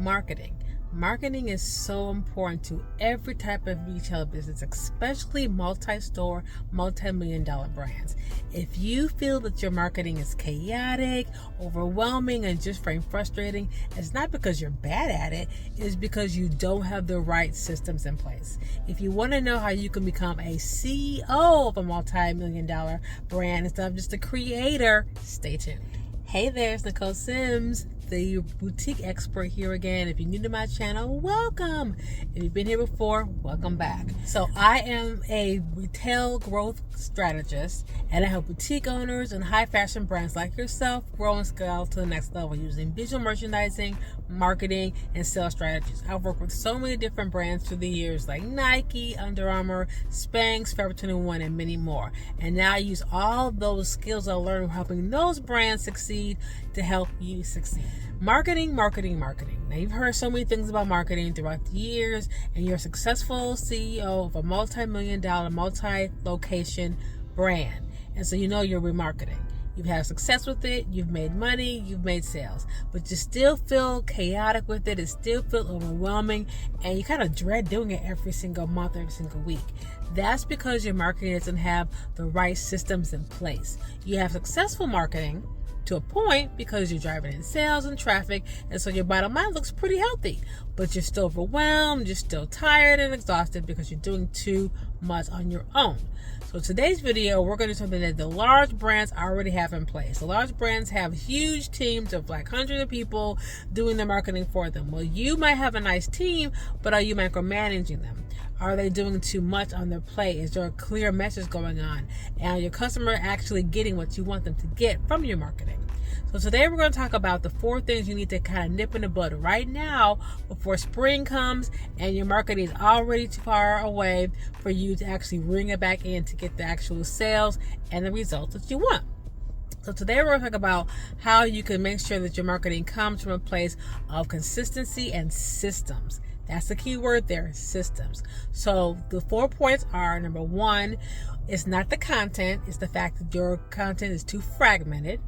marketing. Marketing is so important to every type of retail business, especially multi-store, multi-million-dollar brands. If you feel that your marketing is chaotic, overwhelming, and just plain frustrating, it's not because you're bad at it, it's because you don't have the right systems in place. If you want to know how you can become a CEO of a multi-million-dollar brand instead of just a creator, stay tuned. Hey there, it's Nicole Sims, the boutique expert here again. If you're new to my channel, welcome. If you've been here before, welcome back. So I am a retail growth strategist, and I help boutique owners and high fashion brands like yourself grow and scale to the next level using visual merchandising, marketing, and sales strategies. I've worked with so many different brands through the years like Nike, Under Armour, Spanx, Forever 21, and many more. And now I use all those skills I learned helping those brands succeed to help you succeed. Marketing. Now, you've heard so many things about marketing throughout the years, and you're a successful CEO of a multi-million-dollar, multi-location brand. And so you know you're remarketing. You've had success with it, you've made money, you've made sales, but you still feel chaotic with it, it still feels overwhelming, and you kind of dread doing it every single month, every single week. That's because your marketing doesn't have the right systems in place. You have successful marketing to a point because you're driving in sales and traffic, and so your bottom line looks pretty healthy, but you're still overwhelmed, you're still tired and exhausted because you're doing too much on your own. So today's video, we're going to do something that the large brands already have in place. The large brands have huge teams of like hundreds of people doing the marketing for them. Well, you might have a nice team, but are you micromanaging them? Are they doing too much on their plate? Is there a clear message going on? And are your customer actually getting what you want them to get from your marketing? So today we're going to talk about the 4 things you need to kind of nip in the bud right now before spring comes and your marketing is already too far away for you to actually bring it back in to get the actual sales and the results that you want. So today we're going to talk about how you can make sure that your marketing comes from a place of consistency and systems. That's the key word there, systems. So the 4 points are, number 1, it's not the content, it's the fact that your content is too fragmented.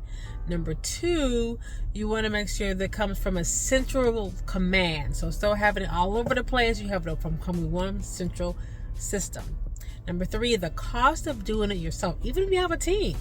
Number 2, you want to make sure that it comes from a central command. So still having it all over the place, you have it from one central system. Number 3, the cost of doing it yourself. Even if you have a team,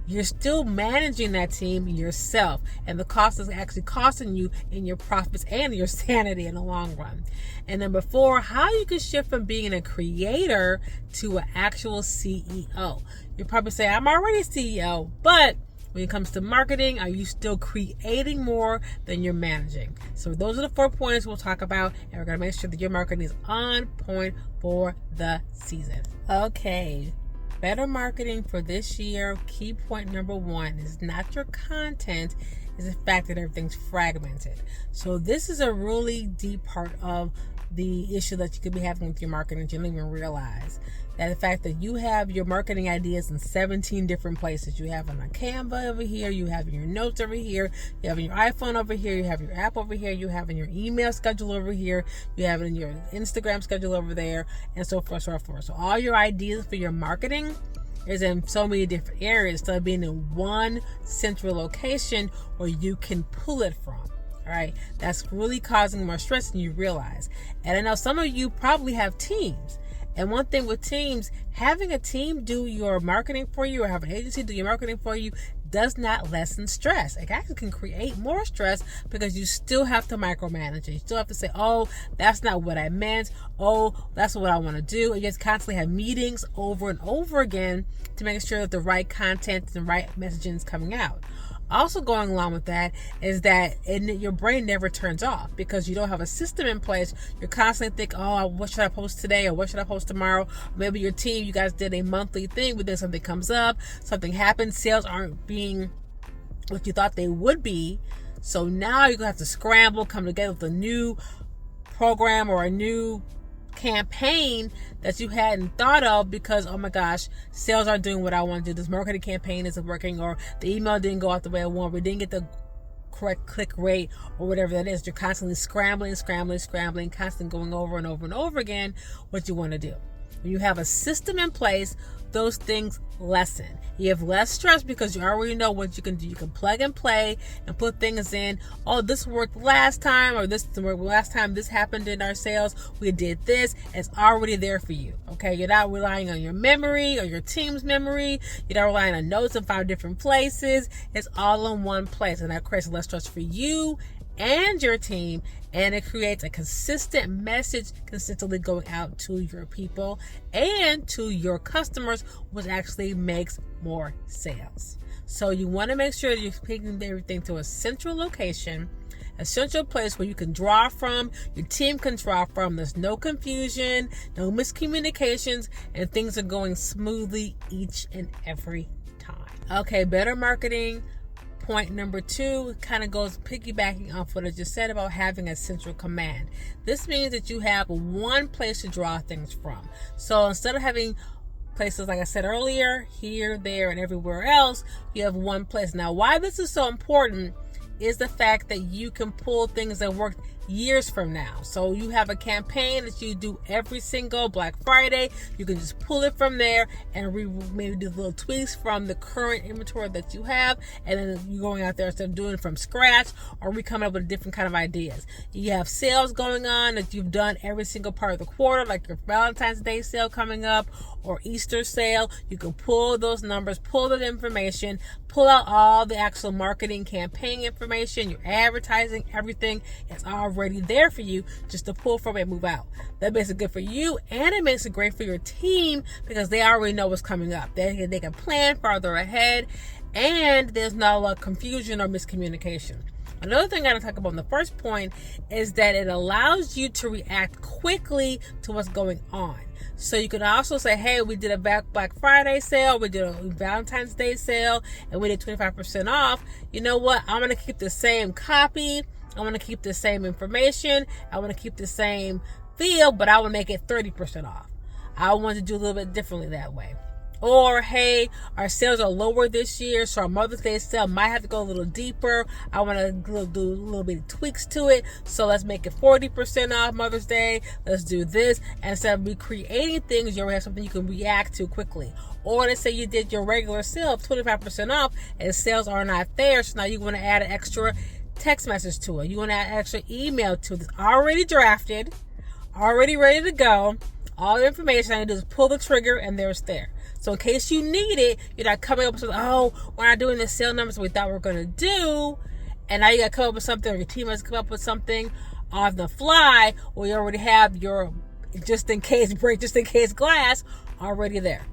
you're still managing that team yourself, and the cost is actually costing you in your profits and your sanity in the long run. And number 4, how you can shift from being a creator to an actual CEO. You'll probably say, I'm already a CEO, but when it comes to marketing, are you still creating more than you're managing? So those are the 4 points we'll talk about, and we're going to make sure that your marketing is on point for the season. Okay. Better marketing for this year, key point number 1 is not your content, is the fact that everything's fragmented. So this is a really deep part of the issue that you could be having with your marketing that you don't even realize. That the fact that you have your marketing ideas in 17 different places. You have it on Canva over here, you have your notes over here, you have in your iPhone over here, you have your app over here, you have in your email schedule over here, you have it in your Instagram schedule over there, and so forth, so forth. So all your ideas for your marketing is in so many different areas instead of being in one central location where you can pull it from. All right, that's really causing more stress than you realize. And I know some of you probably have teams. And one thing with teams, having a team do your marketing for you or have an agency do your marketing for you does not lessen stress. It actually can create more stress because you still have to micromanage it. You still have to say, oh, that's not what I meant. Oh, that's what I want to do. And you just constantly have meetings over and over again to make sure that the right content and the right messaging is coming out. Also going along with that is that your brain never turns off because you don't have a system in place. You're constantly thinking, oh, what should I post today or what should I post tomorrow? Or maybe your team, you guys did a monthly thing, but then something comes up, something happens, sales aren't being what you thought they would be. So now you're going to have to scramble, come together with a new program or a new campaign that you hadn't thought of because, oh my gosh, sales aren't doing what I want to do. This marketing campaign isn't working, or the email didn't go out the way I want. We didn't get the correct click rate or whatever that is. You're constantly scrambling, constantly going over and over and over again what you want to do. When you have a system in place, those things lessen. You have less stress because you already know what you can do. You can plug and play and put things in. Oh, this worked last time, or this worked last time this happened in our sales. We did this. It's already there for you. Okay, you're not relying on your memory or your team's memory. You're not relying on notes in 5 different places. It's all in one place, and that creates less stress for you and your team, and it creates a consistent message consistently going out to your people and to your customers, which actually makes more sales. So you want to make sure that you're taking everything to a central location, a central place where you can draw from, your team can draw from. There's no confusion, no miscommunications, and things are going smoothly each and every time. Okay, better marketing. Point number 2 kind of goes piggybacking off what I just said about having a central command. This means that you have one place to draw things from. So instead of having places, like I said earlier, here, there, and everywhere else, you have one place. Now, why this is so important is the fact that you can pull things that worked years from now. So you have a campaign that you do every single Black Friday. You can just pull it from there and maybe do little tweaks from the current inventory that you have, and then you're going out there instead of doing it from scratch, or we come up with different kind of ideas. You have sales going on that you've done every single part of the quarter, like your Valentine's Day sale coming up or Easter sale. You can pull those numbers, pull that information, pull out all the actual marketing campaign information, your advertising, everything. It's already there for you just to pull from and move out. That makes it good for you, and it makes it great for your team because they already know what's coming up. They can plan farther ahead, and there's not a lot of confusion or miscommunication. Another thing I want to talk about in the first point is that it allows you to react quickly to what's going on. So you can also say, hey, we did a Black Friday sale, we did a Valentine's Day sale, and we did 25% off. You know what? I'm going to keep the same copy. I want to keep the same information. I want to keep the same feel, but I will make it 30% off. I want to do a little bit differently that way. Or, hey, our sales are lower this year, so our Mother's Day sale might have to go a little deeper. I want to do a little bit of tweaks to it, so let's make it 40% off Mother's Day. Let's do this. And instead of recreating things, you already have something you can react to quickly. Or let's say you did your regular sale of 25% off, and sales are not there, so now you want to add an extra text message to it. You want to add an extra email to it. It's already drafted, already ready to go. All the information I need to do is pull the trigger, and there it's there. So in case you need it, you're not coming up with something, oh, we're not doing the sale numbers we thought we were going to do, and now you got to come up with something, or your team has to come up with something on the fly, or you already have your just in case glass already there.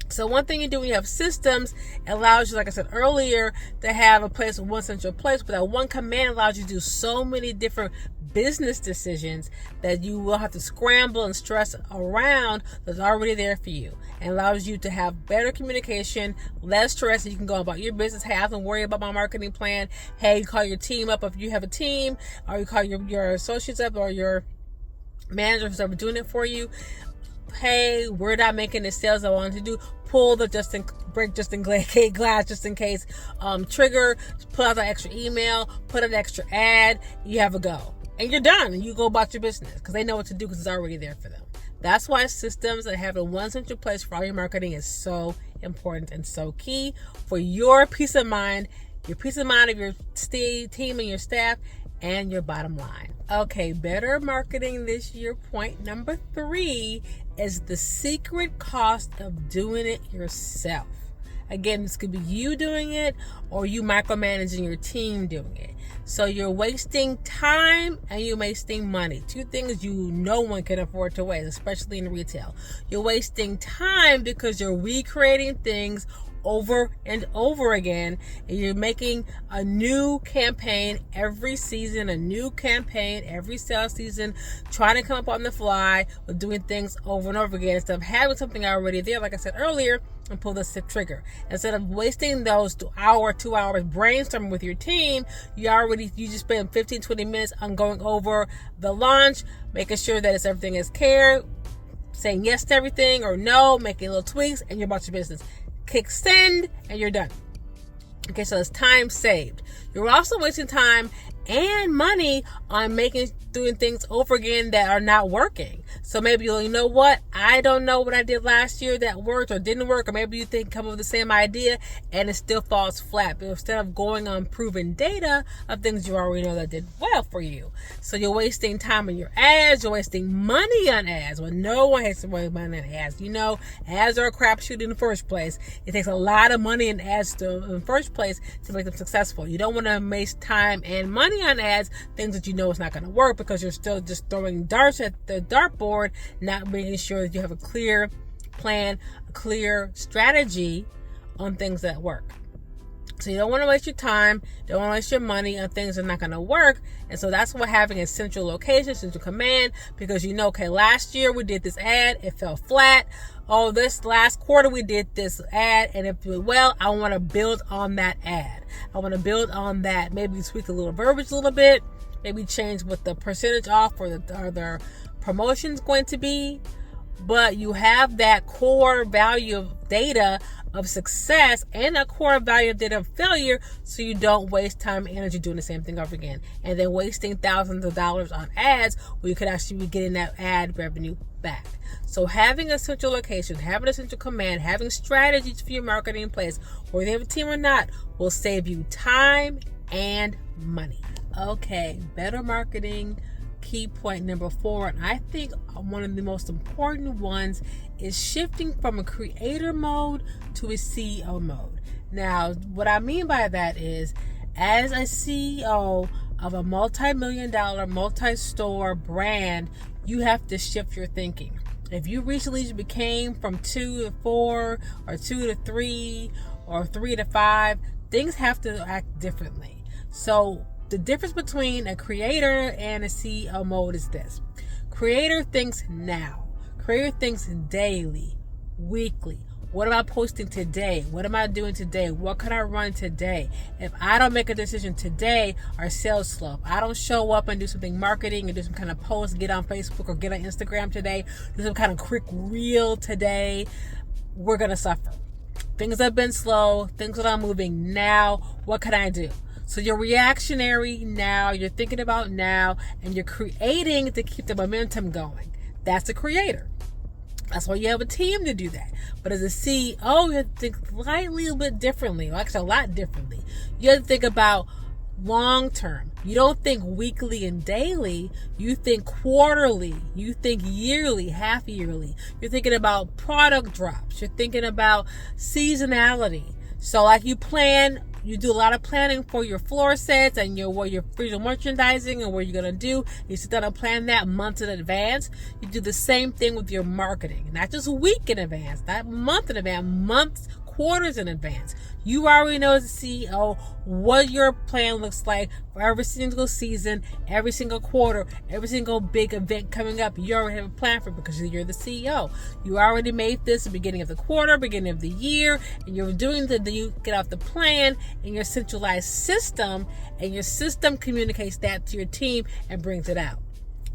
So one thing you do when you have systems, it allows you, like I said earlier, to have a place, one central place, but that one command allows you to do so many different business decisions that you will have to scramble and stress around that's already there for you, and allows you to have better communication, less stress, and you can go about your business. Hey, I have to worry about my marketing plan. Hey, you call your team up if you have a team, or you call your associates up, or your managers that are doing it for you. Hey, we're not making the sales I wanted to do. Pull the just in case trigger, put out the extra email, put an extra ad, you have a go. And you're done, and you go about your business because they know what to do because it's already there for them. That's why systems and having one central place for all your marketing is so important and so key for your peace of mind of your team and your staff, and your bottom line. Okay, better marketing this year. Point number 3 is the secret cost of doing it yourself. Again, this could be you doing it or you micromanaging your team doing it. So you're wasting time and you're wasting money. 2 things no one can afford to waste, especially in retail. You're wasting time because you're recreating things over and over again, and you're making a new campaign every season, a new campaign every sales season, trying to come up on the fly with doing things over and over again instead of having something already there, like I said earlier, and pull the trigger. Instead of wasting those 2 hours brainstorming with your team, you just spend 15-20 minutes on going over the launch, making sure that everything is care, saying yes to everything or no, making little tweaks, and you're about your business. Click send and you're done. Okay, so it's time saved. You're also wasting time and money on doing things over again that are not working. So maybe you know what? I don't know what I did last year that worked or didn't work, or maybe you come up with the same idea and it still falls flat. But instead of going on proven data of things you already know that did well for you. So you're wasting time on your ads, you're wasting money on ads. Well, no one has to waste money on ads. You know, ads are a crapshoot in the first place. It takes a lot of money in ads in the first place to make them successful. You don't want to waste time and money on ads, things that you know is not going to work, because you're still just throwing darts at the dartboard, not making sure that you have a clear plan, a clear strategy on things that work. So you don't want to waste your time, don't want to waste your money on things that are not going to work. And so that's what having a central location, central command, because you know, okay, last year we did this ad, it fell flat. Oh, this last quarter we did this ad and it did well. I want to build on that ad. I want to build on that. Maybe tweak a little verbiage a little bit. Maybe change what the percentage off or the promotion's going to be. But you have that core value of data of success and a core value of data of failure, so you don't waste time and energy doing the same thing over again. And then wasting thousands of dollars on ads where you could actually be getting that ad revenue back. So having a central location, having a central command, having strategies for your marketing in place, whether you have a team or not, will save you time and money. Okay, better marketing. Key point number 4, and I think one of the most important ones, is shifting from a creator mode to a CEO mode. Now, what I mean by that is, as a CEO of a multi-million-dollar, multi-store brand, you have to shift your thinking. If you recently became from 2 to 4 or 2 to 3 or 3 to 5, things have to act differently. So the difference between a creator and a CEO mode is this. Creator thinks now. Creator thinks daily, weekly. What am I posting today? What am I doing today? What can I run today? If I don't make a decision today, our sales slow. If I don't show up and do something marketing and do some kind of post, get on Facebook or get on Instagram today, do some kind of quick reel today, we're going to suffer. Things have been slow. Things are not moving now. What can I do? So you're reactionary now, you're thinking about now, and you're creating to keep the momentum going. That's a creator. That's why you have a team to do that. But as a CEO, you have to think slightly a bit differently, actually a lot differently. You have to think about long term. You don't think weekly and daily. You think quarterly. You think yearly, half yearly. You're thinking about product drops. You're thinking about seasonality. So like you do a lot of planning for your floor sets and your visual merchandising and what you're going to do. You sit down and plan that months in advance. You do the same thing with your marketing, not just a week in advance, not month in advance, months, quarters in advance. You already know as a CEO what your plan looks like for every single season, every single quarter, every single big event coming up. You already have a plan for it because you're the CEO. You already made this at the beginning of the quarter, beginning of the year, and you're doing you get off the plan in your centralized system, and your system communicates that to your team and brings it out.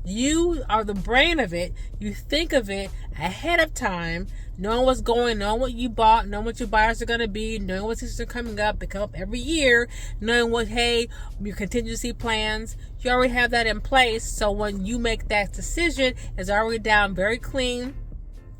You are the brain of it. You think of it ahead of time, knowing what's going, knowing what you bought, knowing what your buyers are going to be, knowing what seasons are coming up. They come up every year, knowing what, hey, your contingency plans. You already have that in place. So when you make that decision, it's already down very clean,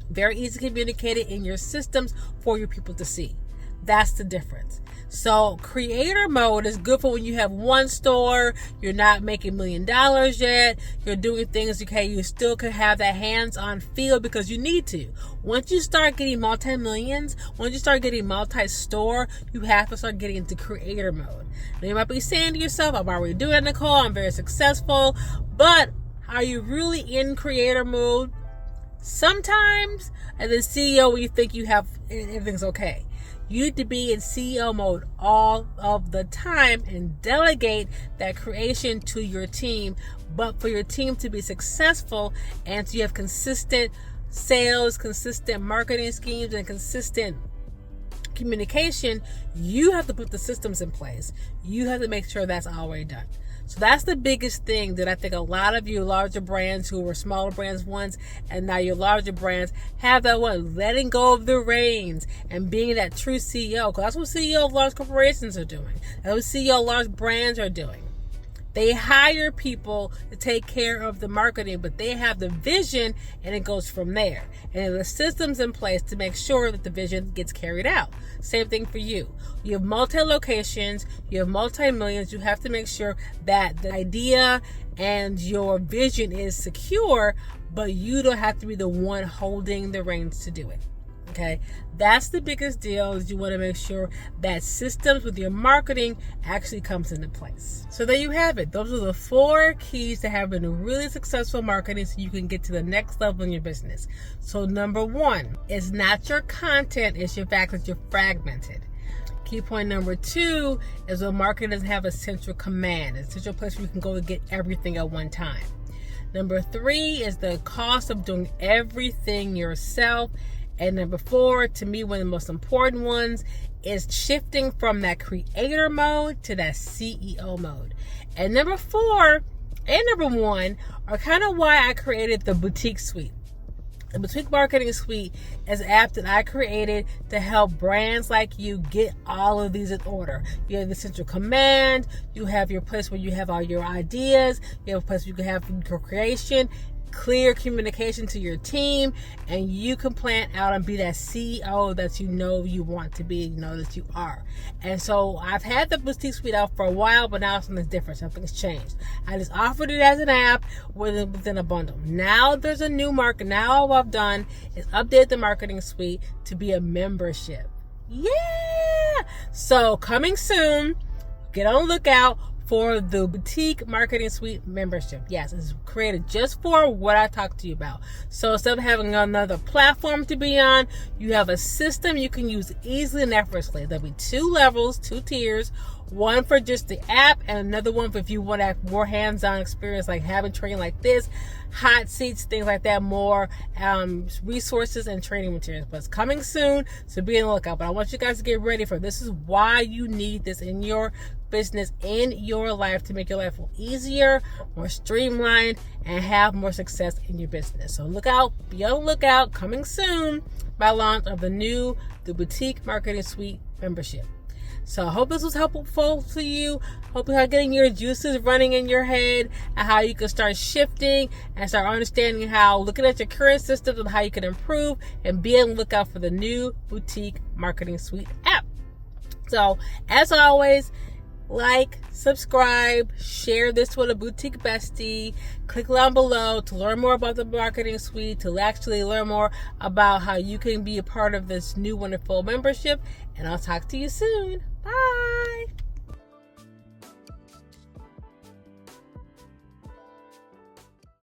very easy communicated in your systems for your people to see. That's the difference. So creator mode is good for when you have one store, you're not making $1 million yet, you're doing things, okay, you still can have that hands-on feel because you need to. Once you start getting multi-millions, once you start getting multi-store, you have to start getting into creator mode. Now you might be saying to yourself, I'm already doing it, Nicole, I'm very successful, but are you really in creator mode? Sometimes, as a CEO, when you think you have everything's okay. You need to be in CEO mode all of the time and delegate that creation to your team. But for your team to be successful and to have consistent sales, consistent marketing schemes, and consistent communication, you have to put the systems in place. You have to make sure that's already done. So that's the biggest thing that I think a lot of you larger brands who were smaller brands once and now your larger brands have that one, letting go of the reins and being that true CEO. Because that's what CEO of large corporations are doing. That's what CEO of large brands are doing. They hire people to take care of the marketing, but they have the vision and it goes from there. And the systems in place to make sure that the vision gets carried out. Same thing for you. You have multi-locations, you have multi-millions. You have to make sure that the idea and your vision is secure, but you don't have to be the one holding the reins to do it. Okay, that's the biggest deal, is you want to make sure that systems with your marketing actually comes into place. So there you have it. Those are the 4 keys to having a really successful marketing so you can get to the next level in your business. So number 1 is not your content, it's your fact that you're fragmented. Key point number 2 is when marketing doesn't have a central command, a central place where you can go and get everything at one time. Number 3 is the cost of doing everything yourself. And number 4, to me, one of the most important ones, is shifting from that creator mode to that CEO mode. And number 4 and number 1 are kind of why I created the Boutique Suite. The Boutique Marketing Suite is an app that I created to help brands like you get all of these in order. You have the central command, you have your place where you have all your ideas, you have a place where you can have your creation, clear communication to your team, and you can plan out and be that CEO that you know you want to be, you know that you are. And so I've had the Boutique Suite out for a while, but now something's different. Something's changed. I just offered it as an app within a bundle. Now there's a new market. Now all I've done is update the Marketing Suite to be a membership. Yeah! So coming soon, get on the lookout for the Boutique Marketing Suite membership. Yes, it's created just for what I talked to you about. So instead of having another platform to be on, you have a system you can use easily and effortlessly. There'll be 2 levels, 2 tiers. One for just the app, and another one for if you want to have more hands-on experience, like having training like this, hot seats, things like that, more resources and training materials. But it's coming soon, so be on the lookout. But I want you guys to get ready for this. Is why you need this in your business, in your life, to make your life easier, more streamlined, and have more success in your business. So look out, be on the lookout. Coming soon, by launch of the Boutique Marketing Suite membership. So I hope this was helpful to you. Hope you're getting your juices running in your head and how you can start shifting and start understanding how, looking at your current systems and how you can improve, and be on the lookout for the new Boutique Marketing Suite app. So as always, like, subscribe, share this with a boutique bestie. Click down below to learn more about the Marketing Suite, to actually learn more about how you can be a part of this new wonderful membership. And I'll talk to you soon. Bye.